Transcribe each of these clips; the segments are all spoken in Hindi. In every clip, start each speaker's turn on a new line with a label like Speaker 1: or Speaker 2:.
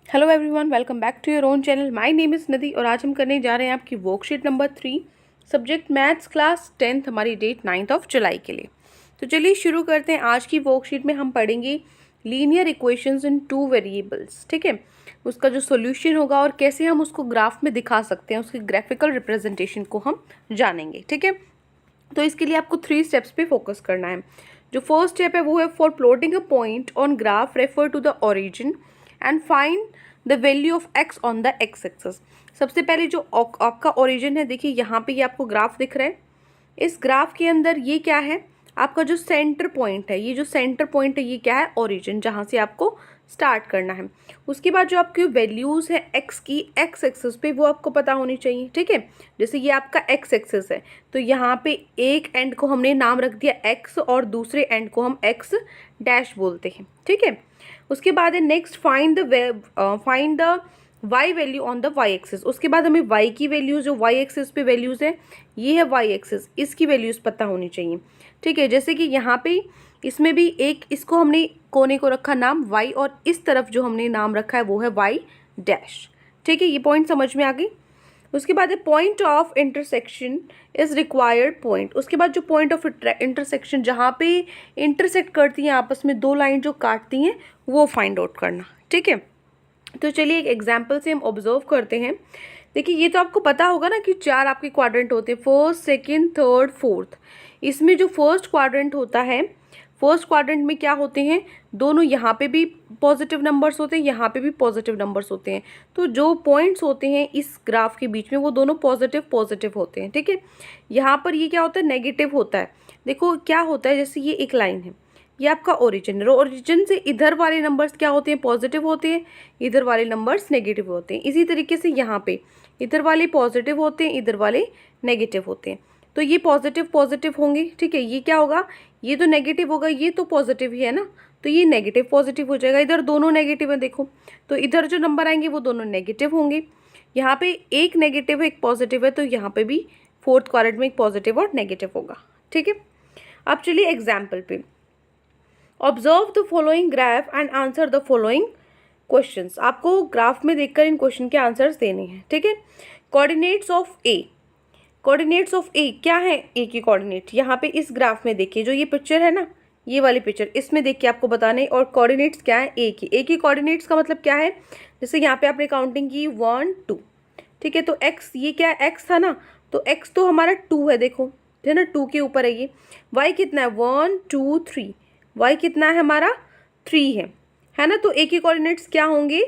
Speaker 1: Hello everyone, welcome back to your own channel. My name is Nadi और आज हम करने जा रहे हैं आपकी worksheet number 3 subject maths class 10th, हमारी डेट 9 जुलाई के लिए। तो चलिए शुरू करते हैं। आज की वर्कशीट में हम पढ़ेंगे लीनियर इक्वेशंस इन 2 वेरिएबल्स। ठीक है, उसका जो सॉल्यूशन होगा और कैसे हम उसको ग्राफ में दिखा सकते हैं, उसकी ग्राफिकल रिप्रेजेंटेशन को हम जानेंगे। ठीक है, तो इसके लिए आपको 3 स्टेप्स पे फोकस करना है। जो फर्स्ट स्टेप है वो है for plotting a point on graph refer to the origin and find the value of X on the X axis. सबसे पहले जो आपका ओरिजिन है, देखिए यहाँ पे ये आपको ग्राफ दिख रहा है। इस ग्राफ के अंदर ये क्या है, आपका जो सेंटर पॉइंट है, ये जो सेंटर पॉइंट है ये क्या है, ओरिजिन, जहाँ से आपको स्टार्ट करना है। उसके बाद जो आपकी वैल्यूज़ है एक्स की एक्स एक्सिस पे, वो आपको पता होनी चाहिए। ठीक है, जैसे ये आपका एक्स एक्सिस है तो यहाँ पे एक एंड को हमने नाम रख दिया एक्स और दूसरे एंड को हम एक्स डैश बोलते हैं। ठीक है, उसके बाद है next find the Y value on the Y axis. उसके बाद हमें वाई की वैल्यूज, जो वाई एक्सिस पे वैल्यूज है, ये है वाई एक्सिस, इसकी वैल्यूज पता होनी चाहिए। ठीक है, जैसे कि यहाँ पे इसमें भी एक, इसको हमने कोने को रखा नाम वाई और इस तरफ जो हमने नाम रखा है वो है वाई डैश। ठीक है, ये पॉइंट समझ में आ गई। उसके बाद है point of intersection is required point. उसके बाद जो पॉइंट ऑफ इंटरसेक्शन, जहाँ पे इंटरसेक्ट करती हैं आपस में दो लाइन जो काटती हैं, वो फाइंड आउट करना। ठीक है, तो चलिए एक एग्जाम्पल से हम ऑब्जर्व करते हैं। देखिए ये तो आपको पता होगा ना कि 4 आपके क्वाड्रेंट होते हैं, फर्स्ट, सेकंड, थर्ड, फोर्थ। इसमें जो फर्स्ट क्वाड्रेंट होता है, फर्स्ट क्वाड्रेंट में क्या होते हैं, दोनों यहाँ पे भी पॉजिटिव नंबर्स होते हैं, यहाँ पे भी पॉजिटिव नंबर्स होते हैं। तो जो पॉइंट्स होते हैं इस ग्राफ के बीच में वो दोनों पॉजिटिव पॉजिटिव होते हैं। ठीक है, यहाँ पर ये क्या होता है, नेगेटिव होता है। देखो क्या होता है, जैसे ये एक लाइन है, ये आपका ओरिजिन है, ओरिजिन से इधर वाले नंबर्स क्या होते हैं, पॉजिटिव होते हैं, इधर वाले नंबर्स नेगेटिव होते हैं। इसी तरीके से यहाँ पे इधर वाले पॉजिटिव होते हैं, इधर वाले नेगेटिव होते हैं। तो ये पॉजिटिव पॉजिटिव होंगे। ठीक है, ये क्या होगा, ये तो नेगेटिव होगा, ये तो पॉजिटिव ही है ना, तो ये नेगेटिव पॉजिटिव हो जाएगा। इधर दोनों नेगेटिव है, देखो, तो इधर जो नंबर आएंगे वो दोनों नेगेटिव होंगे। यहाँ पे एक नेगेटिव है एक पॉजिटिव है, तो यहाँ पे भी फोर्थ क्वाड्रेंट में एक पॉजिटिव और नेगेटिव होगा। ठीक है, अब चलिए एग्जाम्पल पे। Observe the following graph and answer the following questions. आपको ग्राफ में देखकर इन क्वेश्चन के आंसर्स देने हैं। ठीक है, coordinates of A, coordinates of A क्या है, ए की कोऑर्डिनेट यहाँ पे इस ग्राफ में देखिए, जो ये पिक्चर है ना, ये वाली पिक्चर, इसमें देख के आपको बताना है। और कोऑर्डिनेट्स क्या है, ए की। ए की कोऑर्डिनेट्स का मतलब क्या है, जैसे यहाँ पे आपने काउंटिंग की 1 2। ठीक है, तो एक्स, ये क्या है, एक्स था ना, तो एक्स तो हमारा 2 है, देखो है ना, 2 के ऊपर है ये। वाई कितना है, 1 2 3, वाई कितना है हमारा, 3 है ना। तो ए के कोऑर्डिनेट्स क्या होंगे,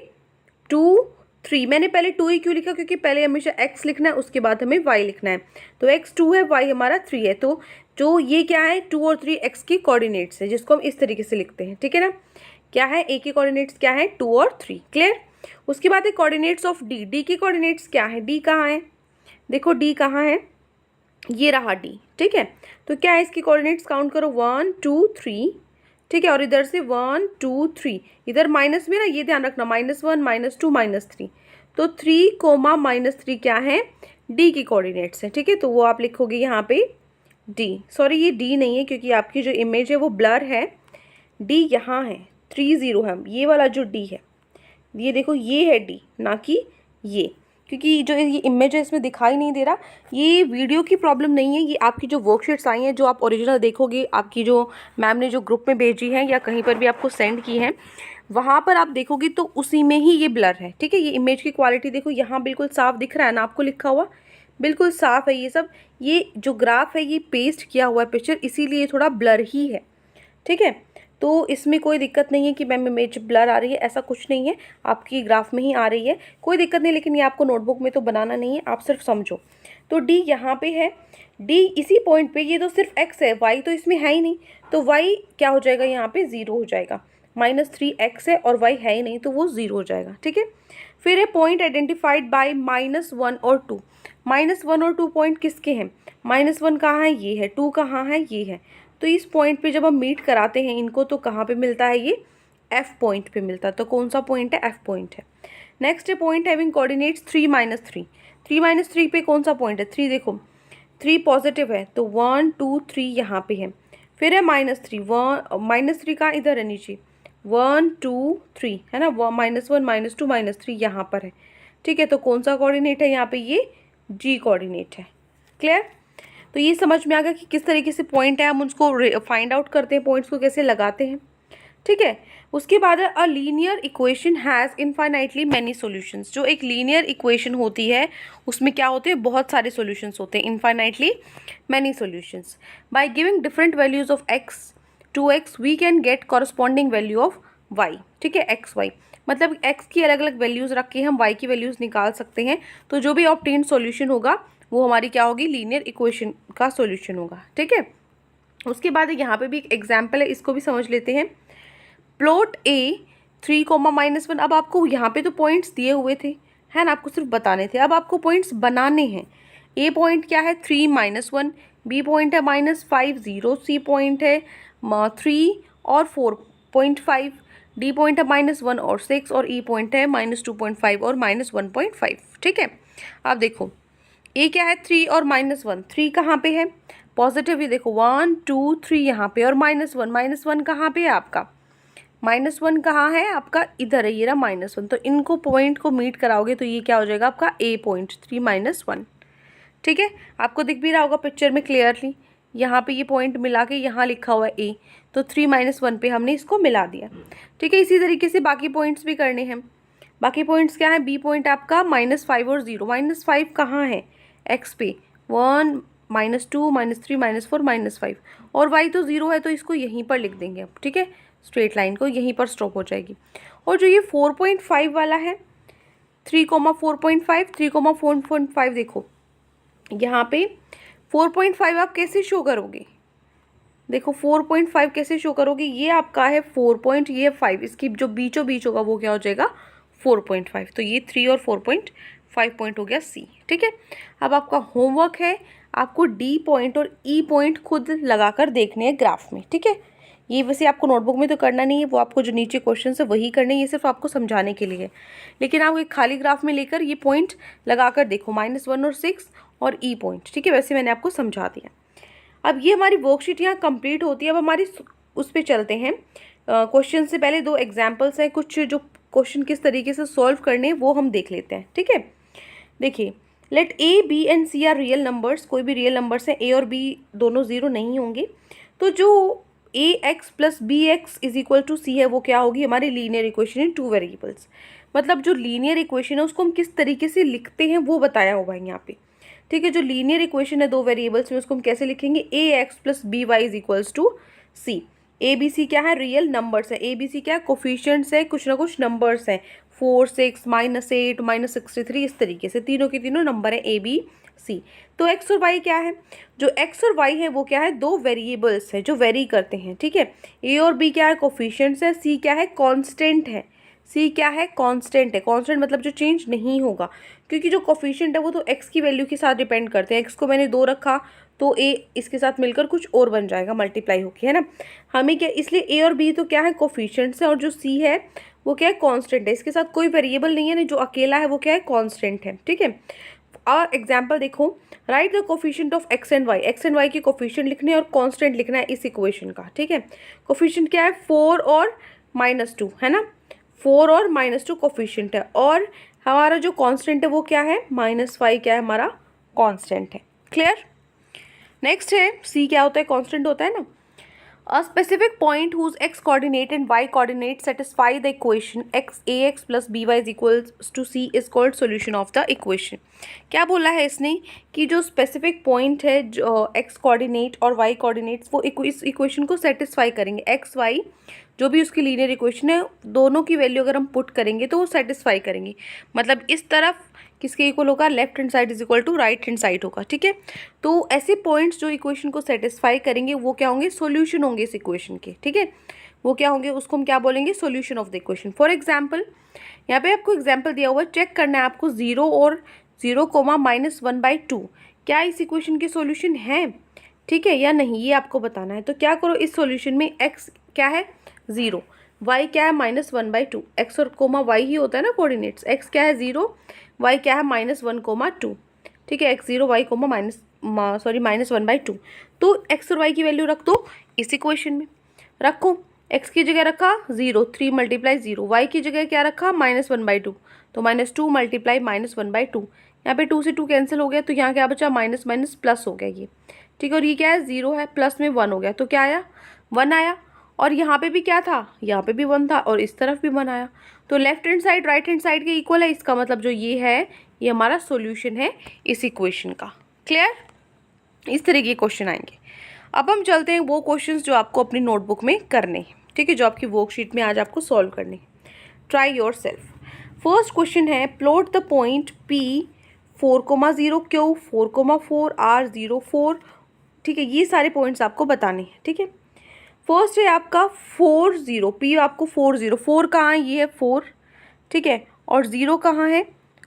Speaker 1: 2 3। मैंने पहले 2 ही क्यों लिखा, क्योंकि पहले हमेशा x लिखना है, उसके बाद हमें y लिखना है। तो x 2 है, y हमारा 3 है। तो जो ये क्या है, 2 और 3 x की कोऑर्डिनेट्स है, जिसको हम इस तरीके से लिखते हैं। ठीक है ना, क्या है, a की कोऑर्डिनेट्स क्या है, 2 और 3। क्लियर। उसके बाद है कोऑर्डिनेट्स ऑफ d। d की कोऑर्डिनेट्स क्या है, d कहाँ है, देखो d कहाँ है, ये रहा d। ठीक है, तो क्या है, इसकी कोऑर्डिनेट्स काउंट करो, 1 2 3। ठीक है, और इधर से 1 2 3, इधर माइनस में ना, ये ध्यान रखना, -1 -2 -3। तो 3 कोमा -3 क्या है, डी की कोऑर्डिनेट्स है। ठीक है, तो वो आप लिखोगे यहाँ पे डी। सॉरी, ये डी नहीं है क्योंकि आपकी जो इमेज है वो ब्लर है। डी यहाँ है, 3 0 है, ये वाला जो डी है, ये देखो, ये है डी, ना कि ये, क्योंकि जो ये इमेज है इसमें दिखाई नहीं दे रहा। ये वीडियो की प्रॉब्लम नहीं है, ये आपकी जो वर्कशीट्स आई हैं, जो आप ओरिजिनल देखोगे, आपकी जो मैम ने जो ग्रुप में भेजी है या कहीं पर भी आपको सेंड की है, वहाँ पर आप देखोगे तो उसी में ही ये ब्लर है। ठीक है, ये इमेज की क्वालिटी देखो, यहाँ बिल्कुल साफ दिख रहा है ना आपको, लिखा हुआ बिल्कुल साफ है। ये सब, ये जो ग्राफ है ये पेस्ट किया हुआ है पिक्चर, इसीलिए थोड़ा ब्लर ही है। ठीक है, तो इसमें कोई दिक्कत नहीं है कि मैम इमेज ब्लर आ रही है, ऐसा कुछ नहीं है, आपकी ग्राफ में ही आ रही है, कोई दिक्कत नहीं। लेकिन ये आपको नोटबुक में तो बनाना नहीं है, आप सिर्फ समझो। तो डी यहाँ पे है, डी इसी पॉइंट पे, ये तो सिर्फ एक्स है, वाई तो इसमें है ही नहीं, तो वाई क्या हो जाएगा, यहाँ पे 0 हो जाएगा। -3x है और वाई है ही नहीं, तो वो 0 हो जाएगा। ठीक है, फिर है पॉइंट आइडेंटिफाइड बाय -1 और 2। -1 और 2 पॉइंट किसके हैं, -1 कहाँ है, ये है, 2 कहाँ है, ये है। तो इस पॉइंट पे जब हम मीट कराते हैं इनको, तो कहाँ पे मिलता है, ये एफ पॉइंट पे मिलता है। तो कौन सा पॉइंट है, एफ पॉइंट है। नेक्स्ट है पॉइंट हैविंग कोऑर्डिनेट्स 3 -3। 3 -3 पे कौन सा पॉइंट है, 3, देखो 3 पॉजिटिव है, तो 1 2 3 यहाँ पे है। फिर है -3, -3 का इधर है नीचे, 1 2 3 है ना, -1 -2 -3 यहाँ पर है। ठीक है, तो कौन सा कोऑर्डिनेट है यहाँ पे, ये जी कोऑर्डिनेट है। क्लियर? तो ये समझ में आ गया कि किस तरीके से पॉइंट है, हम उसको फाइंड आउट करते हैं, पॉइंट्स को कैसे लगाते हैं। ठीक है, उसके बाद है a linear equation has infinitely many solutions. जो एक लीनियर इक्वेशन होती है उसमें क्या होते हैं, बहुत सारे सॉल्यूशंस होते हैं, infinitely many solutions. By giving different values of X to X we can get corresponding value of Y. ठीक है, एक्स वाई मतलब एक्स की अलग अलग वैल्यूज़ रख के हम वाई की वैल्यूज़ निकाल सकते हैं। तो जो भी ऑब्टेन्ड सॉल्यूशन होगा वो हमारी क्या होगी, लीनियर इक्वेशन का सॉल्यूशन होगा। ठीक है, उसके बाद यहाँ पे भी एक एग्जाम्पल है, इसको भी समझ लेते हैं। प्लॉट ए 3, -1। अब आपको यहाँ पे तो पॉइंट्स दिए हुए थे, है ना, आपको सिर्फ बताने थे, अब आपको पॉइंट्स बनाने हैं। ए पॉइंट क्या है 3 -1, बी पॉइंट है -5 0, सी पॉइंट है 3 और 4.5, डी पॉइंट है -1 और 6 और ई पॉइंट है -2.5 और -1.5। ठीक है, अब देखो ए क्या है 3 और -1, 3 कहाँ पे है पॉजिटिव, ये देखो 1 2 3 यहाँ पे, और -1 कहाँ पे है आपका, -1 कहाँ है आपका, इधर है, ये रहा -1। तो इनको पॉइंट को मीट कराओगे तो ये क्या हो जाएगा आपका ए पॉइंट 3 -1। ठीक है, आपको दिख भी रहा होगा पिक्चर में क्लियरली, यहाँ पे ये पॉइंट मिला के यहाँ लिखा हुआ है ए, तो 3 -1 पे हमने इसको मिला दिया। ठीक है, इसी तरीके से बाकी पॉइंट्स भी करने हैं। बाकी पॉइंट्स क्या है, बी पॉइंट आपका -5 और 0, -5 कहाँ है एक्स पे, 1 -2 -3 -4 -5, और वाई तो 0 है तो इसको यहीं पर लिख देंगे अब। ठीक है, स्ट्रेट लाइन को यहीं पर स्टॉप हो जाएगी। और जो ये 4.5 वाला है 3, 4.5 3, 4.5 देखो यहाँ पे 4.5 आप कैसे शो करोगे, देखो 4.5 कैसे शो करोगे, ये आपका है 4 पॉइंट, ये 5, इसकी जो बीचों बीच होगा वो क्या हो जाएगा 4.5। तो ये 3 और 4.5 पॉइंट हो गया सी। ठीक है, अब आपका होमवर्क है, आपको डी पॉइंट और ई पॉइंट खुद लगाकर देखने हैं ग्राफ में। ठीक है, ये वैसे आपको नोटबुक में तो करना नहीं है, वो आपको जो नीचे क्वेश्चन है वही करने हैं, ये सिर्फ आपको समझाने के लिए है। लेकिन आप एक खाली ग्राफ में लेकर ये पॉइंट लगाकर देखो, -1 और 6 और ई पॉइंट। ठीक है, वैसे मैंने आपको समझा दिया। अब ये हमारी वर्कशीट यहाँ कंप्लीट होती है। अब हमारी उस पर चलते हैं, क्वेश्चन से पहले 2 एग्जाम्पल्स हैं, कुछ जो क्वेश्चन किस तरीके से सॉल्व करने हैं वो हम देख लेते हैं। ठीक है, देखिए, let A B and C are real numbers, कोई भी रियल नंबर्स हैं, ए और बी दोनों 0 नहीं होंगे, तो जो A X plus B X is equal to C है वो क्या होगी, हमारी लीनियर इक्वेशन इन 2 वेरिएबल्स। मतलब जो लीनियर इक्वेशन है उसको हम किस तरीके से लिखते हैं वो बताया हुआ है यहाँ पे। ठीक है, जो लीनियर इक्वेशन है 2 वेरिएबल्स में उसको हम कैसे लिखेंगे, A X plus B Y is equals to C. A B C क्या है, रियल नंबर्स है, ए बी सी क्या है, कोफिशिएंट्स है, कुछ ना कुछ नंबर्स हैं, 4 6 -8 -63, इस तरीके से तीनों के तीनों नंबर है ए बी सी। तो एक्स और वाई क्या है, जो एक्स और वाई है वो क्या है, 2 वेरिएबल्स है जो वेरी करते हैं। ठीक है, ए और बी क्या है, कोफिशिएंट्स है, सी क्या है, कांस्टेंट है, सी क्या है, कांस्टेंट है। कांस्टेंट मतलब जो चेंज नहीं होगा, क्योंकि जो कोफिशिएंट है वो तो एक्स की वैल्यू के साथ डिपेंड करते हैं। एक्स को मैंने 2 रखा तो ए इसके साथ मिलकर कुछ और बन जाएगा मल्टीप्लाई होके, है ना। हमें क्या, इसलिए ए और बी तो क्या है, कोफिशिएंट्स है, और जो सी है वो क्या है, कांस्टेंट है, इसके साथ कोई वेरिएबल नहीं है ना, जो अकेला है वो क्या है, कांस्टेंट है। ठीक है, और एग्जाम्पल देखो, write the coefficient of X and Y, X and Y के कोफिशिएंट लिखने हैं और कांस्टेंट लिखना है इस इक्वेशन का। ठीक है, कोफिशिएंट क्या है, 4 और -2 है ना, 4 और -2 कोफिशिएंट है, और हमारा जो कांस्टेंट है वो क्या है, -5 क्या है हमारा कांस्टेंट है। क्लियर? नेक्स्ट है सी, क्या होता है, कांस्टेंट होता है ना। A specific point whose x coordinate and y coordinate satisfy the equation ax plus by is equals to c is called solution of the equation। क्या बोला है इसने कि जो स्पेसिफिक पॉइंट है जो x कोऑर्डिनेट और y कोऑर्डिनेट्स वो इस इक्वेशन को सेटिस्फाई करेंगे। x y जो भी उसकी लीनियर इक्वेशन है दोनों की वैल्यू अगर हम पुट करेंगे तो वो सेटिस्फाई करेंगे। मतलब इस तरफ किसके इक्वल होगा, left hand side is equal to right hand side होगा। ठीक है, तो ऐसे पॉइंट्स जो इक्वेशन को सेटिस्फाई करेंगे वो क्या होंगे, सॉल्यूशन होंगे इस इक्वेशन के। ठीक है, वो क्या होंगे, उसको हम क्या बोलेंगे, solution of the equation. For example यहाँ पे आपको एग्जांपल दिया हुआ है, चेक करना है आपको 0 और 0, -1/2 क्या इस इक्वेशन के सॉल्यूशन है, ठीक है या नहीं, ये आपको बताना है। तो क्या करो, इस सॉल्यूशन में x क्या है 0, y क्या है -1/2, x और y ही होता है ना कोऑर्डिनेट्स, x क्या है 0, y क्या है -1, 2। ठीक है, x 0 y -1/2। तो x और y की वैल्यू रख दो इस इक्वेशन में, रखो। x की जगह रखा 0, 3 मल्टीप्लाई 0, y की जगह क्या रखा -1/2, तो -2 मल्टीप्लाई -1/2, यहाँ पे 2 से 2 कैंसिल हो गया, तो यहाँ क्या बचा माइनस माइनस प्लस हो गया ये, ठीक है। और ये क्या है 0 है, प्लस में 1 हो गया, तो क्या आया 1 आया। और यहाँ पे भी क्या था, यहाँ पे भी 1 था, और इस तरफ भी 1 आया, तो left hand side right hand side के इक्वल है। इसका मतलब जो ये है ये हमारा सॉल्यूशन है इस इक्वेशन का। क्लियर, इस तरह के क्वेश्चन आएंगे। अब हम चलते हैं वो क्वेश्चंस जो आपको अपनी नोटबुक में करने हैं, ठीक है, जो आपकी वर्कशीट में आज आपको सॉल्व करने हैं। Try yourself. First question है plot the point P 4,0 Q 4,4 R 0 4, ठीक है, ये सारे पॉइंट्स आपको बताने हैं, ठीक है। फर्स्ट है आपका 4 0, P आपको 4 0, 4 कहाँ है, ये है 4, ठीक है, और 0 कहाँ है,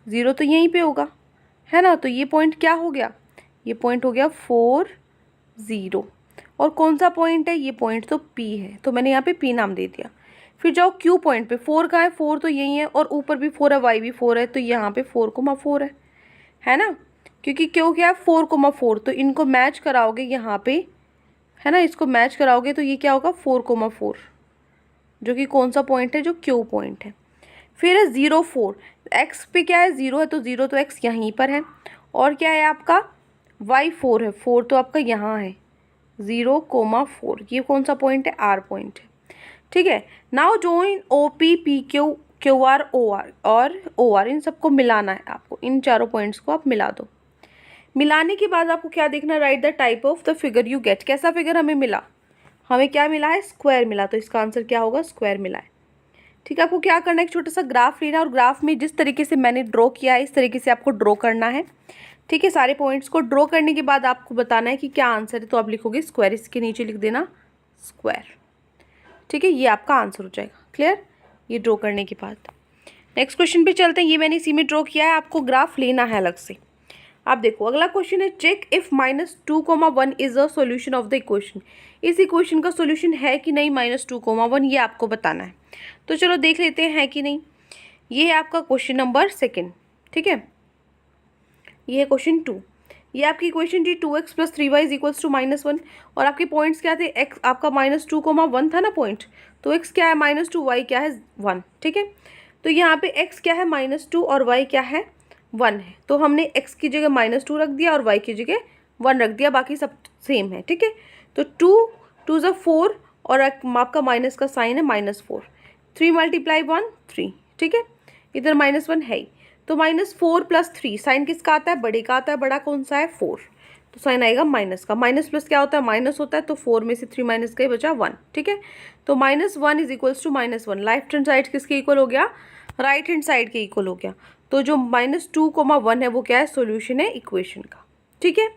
Speaker 1: 0 तो यहीं पे होगा, है ना, तो ये पॉइंट क्या हो गया, ये पॉइंट हो गया 4 0। और कौन सा पॉइंट है, ये पॉइंट तो P है, तो मैंने यहाँ पे P नाम दे दिया। फिर जाओ Q पॉइंट पे, 4 कहाँ है, 4 तो यही है, और ऊपर भी 4 है, Y भी 4 है, तो यहाँ पे 4,4 है ना, क्योंकि Q क्या है 4,4, तो इनको मैच कराओगे यहाँ पे, है ना, इसको मैच कराओगे तो ये क्या होगा 4,4, जो कि कौन सा पॉइंट है, जो Q पॉइंट है। फिर है 0 4, x पे क्या है 0 है, तो 0 तो x यहीं पर है, और क्या है आपका y 4 है, 4 तो आपका यहाँ है, 0,4, ये कौन सा पॉइंट है, R पॉइंट है, ठीक है। Now join OP PQ QR OR और OR, इन सबको मिलाना है आपको, इन चारों पॉइंट्स को आप मिला दो। मिलाने के बाद आपको क्या देखना, right the type of the figure you get, कैसा फिगर हमें मिला, हमें क्या मिला है, स्क्वायर मिला, तो इसका आंसर क्या होगा, स्क्वायर मिला है, ठीक है। आपको क्या करना है, एक छोटा सा ग्राफ लेना है, और ग्राफ में जिस तरीके से मैंने ड्रॉ किया है इस तरीके से आपको ड्रॉ करना है, ठीक है। सारे पॉइंट्स को ड्रॉ करने के बाद आपको बताना है कि क्या आंसर है, तो आप लिखोगे स्क्वायर, इसके नीचे लिख देना स्क्वायर, ठीक है, ये आपका आंसर हो जाएगा। क्लियर, ये ड्रॉ करने के बाद नेक्स्ट क्वेश्चन पे चलते हैं। ये मैंने इसी में ड्रॉ किया है, आपको ग्राफ लेना है अलग से। आप देखो अगला क्वेश्चन है check if -2,1 is a solution of the equation, इस इक्वेशन का सॉल्यूशन है कि नहीं -2,1, ये आपको बताना है। तो चलो देख लेते हैं है कि नहीं। ये है आपका क्वेश्चन नंबर 2, ठीक है, ये है क्वेश्चन 2। ये आपकी इक्वेशन थी 2x + 3y = -1, और आपके पॉइंट्स क्या थे, x आपका -2,1 था ना पॉइंट, तो x क्या है -2, y क्या है 1, ठीक है। तो यहाँ पे x क्या है -2 और y क्या है 1 है, तो हमने x की जगह -2 रख दिया और y की जगह 1 रख दिया, बाकी सब सेम है, ठीक है। तो 2 2 ज़ा 4, और आपका माइनस का साइन है -4, 3 × 1 3, ठीक है, इधर -1 है ही, तो -4 + 3, साइन किसका आता है, बड़े का आता है, बड़ा कौन सा है 4, तो साइन आएगा माइनस का, माइनस प्लस क्या होता है, माइनस होता है, तो 4 में से 3 माइनस का ही बचा 1, ठीक है। तो -1 = -1, लेफ्ट हैंड साइड किसके इक्वल हो गया, राइट हैंड साइड के इक्वल हो गया, तो जो -2,1 है वो क्या है, सॉल्यूशन है इक्वेशन का, ठीक है।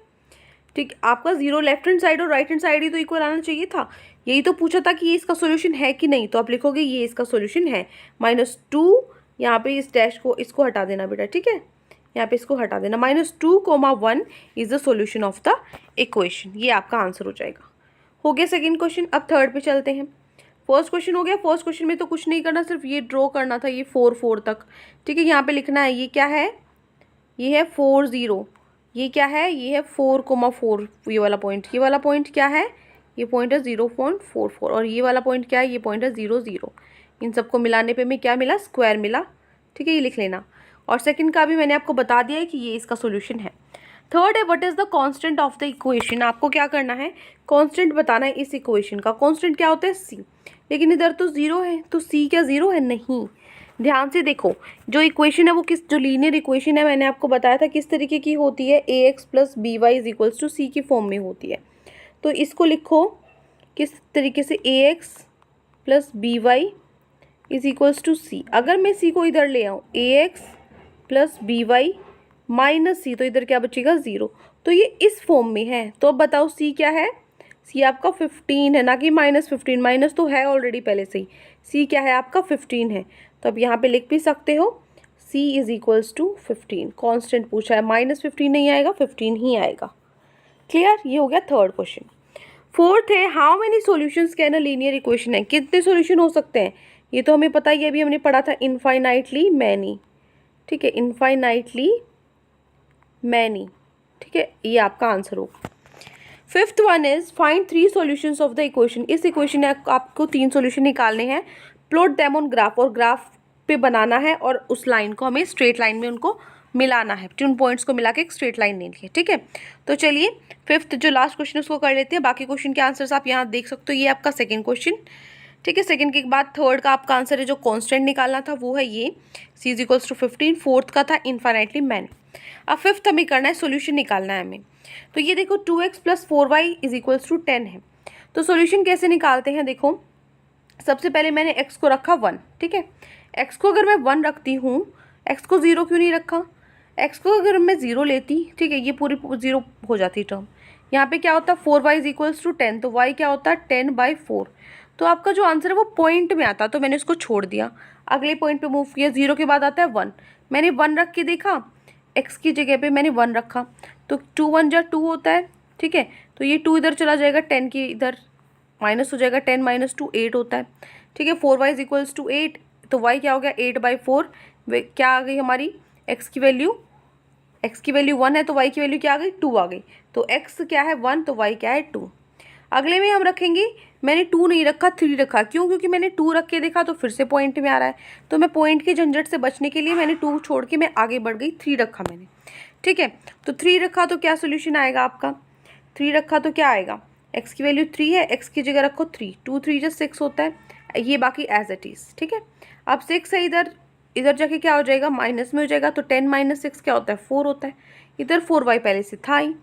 Speaker 1: ठीक, आपका 0 लेफ्ट हैंड साइड और राइट हैंड साइड ही तो इक्वल आना चाहिए था, यही तो पूछा था कि ये इसका सॉल्यूशन है कि नहीं, तो आप लिखोगे ये इसका सॉल्यूशन है। -2 यहाँ पे इस डैश को इसको हटा देना बेटा, ठीक है, यहाँ पे इसको हटा देना, -2,1 is the solution of the equation, ये आपका आंसर हो जाएगा। हो गया सेकंड क्वेश्चन। अब थर्ड पे चलते हैं। फर्स्ट क्वेश्चन हो गया, फर्स्ट क्वेश्चन में तो कुछ नहीं करना, सिर्फ ये ड्रॉ करना था, ये 4 4 तक, ठीक है। यहाँ पे लिखना है ये क्या है, ये है 4 0, ये क्या है, ये है 4,4, ये वाला पॉइंट, ये वाला पॉइंट क्या है, ये पॉइंट है 0.44, और ये वाला पॉइंट क्या है, ये पॉइंट है 0 0, इन सबको मिलाने पे में क्या मिला, स्क्वायर मिला, ठीक है, ये लिख लेना। और सेकंड का भी मैंने आपको बता दिया है कि ये इसका सॉल्यूशन है। थर्ड है what is the constant of the equation, आपको क्या करना है, कांस्टेंट बताना है इस इक्वेशन का। कांस्टेंट क्या होता है, सी, लेकिन इधर तो 0 है, तो सी क्या 0 है, नहीं। ध्यान से देखो, जो इक्वेशन है वो किस, जो लीनियर इक्वेशन है मैंने आपको बताया था किस तरीके की होती है, ax + by = c की फॉर्म में होती है। तो इसको लिखो किस तरीके से, ax + by = c। अगर मैं c को इधर ले आऊँ, ax + by - c, तो इधर क्या बचेगा 0, तो ये इस फॉर्म में है। तो अब बताओ c क्या है, c आपका 15 है, ना कि -15, माइनस तो है ऑलरेडी पहले से ही, c क्या है आपका 15 है, तो अब यहाँ पे लिख भी सकते हो c = 15। कांस्टेंट पूछा है, -15 नहीं आएगा, 15 ही आएगा। क्लियर, ये हो गया थर्ड क्वेश्चन। फोर्थ है how many solutions can a linear equation है, कितने सॉल्यूशन हो सकते हैं, ये तो हमें पता ही है, अभी हमने पढ़ा था इनफाइनाइटली मैनी, ठीक है, इनफाइनाइटली मैनी, ठीक है, ये आपका आंसर होगा। Fifth one is find 3 solutions of the equation. इस इक्वेशन में आपको 3 सॉल्यूशन निकालने हैं, प्लॉट देम ऑन ग्राफ, और ग्राफ पे बनाना है और उस लाइन को हमें स्ट्रेट लाइन में उनको मिलाना है, उन पॉइंट्स को मिला के एक स्ट्रेट लाइन ले लिए। ठीक है, तो चलिए फिफ्थ जो लास्ट क्वेश्चन है उसको कर लेते हैं। बाकी क्वेश्चन के आंसर्स आप यहाँ देख सकते हो, ये आपका सेकंड क्वेश्चन। ठीक है, सेकंड के बाद थर्ड का आपका आंसर है जो कांस्टेंट निकालना था वो है ये c is equals to 15। Fourth का था इन्फाइनाइटली मैनी। अब फिफ्थ हमें करना है, सोल्यूशन निकालना है हमें। तो ये देखो 2x plus 4y is equals to 10 है। तो सोल्यूशन कैसे निकालते हैं, देखो सबसे पहले मैंने x को रखा 1। ठीक है, x को अगर मैं 1 रखती हूँ, x को 0 क्यों नहीं रखा, x को अगर मैं 0 लेती, ठीक है, ये पूरी 0 हो जाती टर्म। यहाँ पे क्या होता है 4y इज इक्वल्स टू 10, तो y क्या होता है 10/4। तो आपका जो आंसर है वो पॉइंट में आता, तो मैंने उसको छोड़ दिया, अगले पॉइंट पे मूव किया। 0 के बाद आता है 1, मैंने 1 रख के देखा, x की जगह पे मैंने 1 रखा, तो 2 1 जा 2 होता है। ठीक है, तो ये 2 इधर चला जाएगा, 10 की इधर माइनस हो जाएगा, 10 माइनस 2 8 होता है। ठीक है, 4y इज इक्वल्स टू 8, तो y क्या हो गया 8/4। क्या आ गई हमारी x की वैल्यू, x की वैल्यू 1 है तो y की वैल्यू क्या आ गई 2 आ गई। तो x क्या है 1 तो y क्या है 2। अगले में हम रखेंगे, मैंने 2 नहीं रखा 3 रखा, क्यों, क्योंकि मैंने 2 रख के देखा तो फिर से पॉइंट में आ रहा है, तो मैं पॉइंट के झंझट से बचने के लिए मैंने 2 छोड़ के मैं आगे बढ़ गई, 3 रखा मैंने। ठीक है, तो 3 रखा तो क्या सोल्यूशन आएगा आपका, 3 रखा तो क्या आएगा, x की वैल्यू 3 है, x की जगह रखो 3, 2 3 जो 6 होता है, ये बाकी एज इट इज़। ठीक है, अब 6 है इधर, इधर जाके क्या हो जाएगा माइनस में हो जाएगा, तो 10 माइनस 6 क्या होता है 4 होता है। इधर 4y पहले से था ही,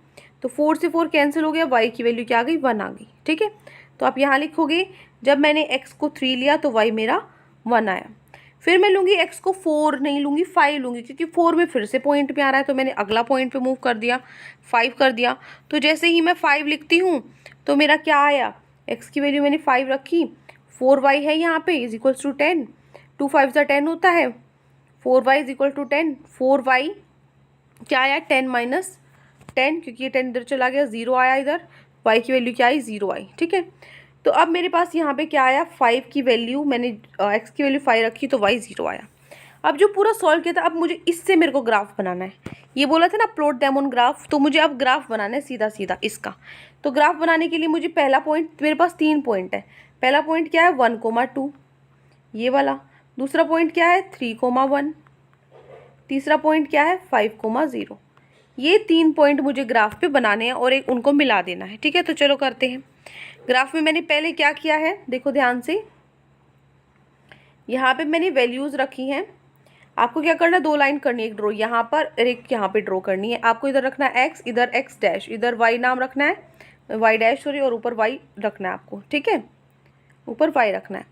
Speaker 1: तो 4 से 4 कैंसिल हो गया, y की वैल्यू क्या आ गई 1 आ गई। ठीक है, तो आप यहाँ लिखोगे जब मैंने x को 3 लिया तो y मेरा 1 आया। फिर मैं लूँगी x को 4 नहीं लूँगी 5 लूँगी, क्योंकि 4 में फिर से पॉइंट पे आ रहा है, तो मैंने अगला पॉइंट पे मूव कर दिया, 5 कर दिया। तो जैसे ही मैं 5 लिखती हूँ तो मेरा क्या आया, x की वैल्यू मैंने 5 रखी, 4y है यहाँ पे इज इक्वल्स टू 10, 2 5 ज़ा 10 होता है, 4y is equal to 10, 4y क्या आया 10 माइनस 10, क्योंकि ये 10 इधर चला गया, 0 आया इधर, y की वैल्यू क्या आई 0 आई। ठीक है, तो अब मेरे पास यहाँ पे क्या आया 5 की वैल्यू, मैंने x की वैल्यू 5 रखी तो y 0 आया। अब जो पूरा सॉल्व किया था, अब मुझे इससे मेरे को ग्राफ बनाना है। ये बोला था ना प्लॉट देम ऑन ग्राफ, तो मुझे अब ग्राफ बनाना है सीधा सीधा इसका। तो ग्राफ बनाने के लिए मुझे पहला पॉइंट, मेरे पास 3 पॉइंट है। पहला पॉइंट क्या है 1,2 ये वाला, दूसरा पॉइंट क्या है 3,1, तीसरा पॉइंट क्या है 5,0। ये 3 पॉइंट मुझे ग्राफ पे बनाने हैं और एक उनको मिला देना है। ठीक है, तो चलो करते हैं। ग्राफ में मैंने पहले क्या किया है, देखो ध्यान से, यहाँ पे मैंने वैल्यूज़ रखी हैं। आपको क्या करना है 2 लाइन करनी है, एक ड्रॉ यहाँ पर और एक यहाँ पे ड्रॉ करनी है। आपको इधर रखना है x, इधर x डैश, इधर y नाम रखना है, y डैश सॉरी, और ऊपर y रखना है आपको। ठीक है, ऊपर y रखना है।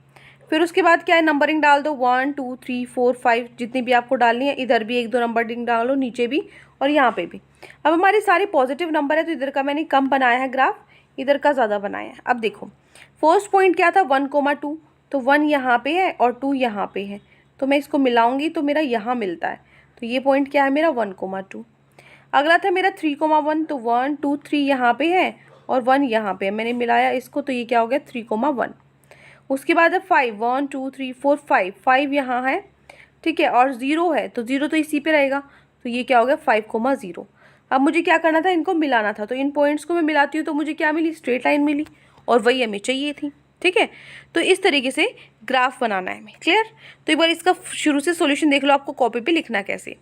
Speaker 1: फिर उसके बाद क्या है नंबरिंग डाल दो, 1 2 3 4 5 जितनी भी आपको डालनी है। इधर भी 1 2 नंबरिंग डालो, नीचे भी और यहाँ पे भी। अब हमारे सारे पॉजिटिव नंबर है, तो इधर का मैंने कम बनाया है ग्राफ, इधर का ज़्यादा बनाया है। अब देखो फर्स्ट पॉइंट क्या था 1,2, तो 1 यहाँ पे है और 2 यहाँ पे है, तो मैं इसको मिलाऊंगी तो मेरा यहाँ मिलता है, तो ये पॉइंट क्या है मेरा 1,2। अगला था मेरा 3,1, तो 1 2 3 यहाँ पे है और 1 यहाँ पे है, मैंने मिलाया इसको, तो ये क्या हो गया 3,1। उसके बाद है 5 1 2 3 4 5, 5 यहाँ है। ठीक है, और 0 है, तो 0 तो इसी पे रहेगा, तो ये क्या हो गया 5,0। अब मुझे क्या करना था, इनको मिलाना था, तो इन पॉइंट्स को मैं मिलाती हूँ तो मुझे क्या मिली, स्ट्रेट लाइन मिली, और वही हमें चाहिए थी। ठीक है, तो इस तरीके से ग्राफ बनाना है हमें। क्लियर, तो एक बार इसका शुरू से सॉल्यूशन देख लो, आपको कॉपी पे लिखना कैसे।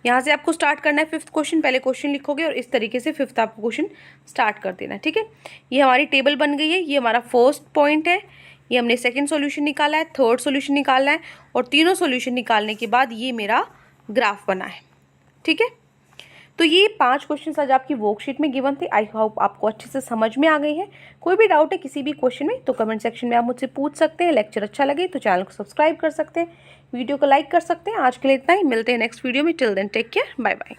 Speaker 1: यहाँ से आपको स्टार्ट करना है फिफ्थ क्वेश्चन, पहले क्वेश्चन लिखोगे और इस तरीके से फिफ्थ आपको क्वेश्चन स्टार्ट कर देना है। ठीक है, ये हमारी टेबल बन गई है, ये हमारा फर्स्ट पॉइंट है, ये हमने सेकंड सॉल्यूशन निकाला है, थर्ड सॉल्यूशन निकालना है, और तीनों सॉल्यूशन निकालने के बाद ये मेरा ग्राफ बना है। ठीक है, तो ये 5 क्वेश्चन आज आपकी वर्कशीट में गिवन थे। आई होप आपको अच्छे से समझ में आ गई है। कोई भी डाउट है किसी भी क्वेश्चन में तो कमेंट सेक्शन में आप मुझसे पूछ सकते हैं। लेक्चर अच्छा लगे तो चैनल को सब्सक्राइब कर सकते हैं, वीडियो को लाइक कर सकते हैं। आज के लिए इतना ही, मिलते हैं नेक्स्ट वीडियो में। Till then take care, bye bye.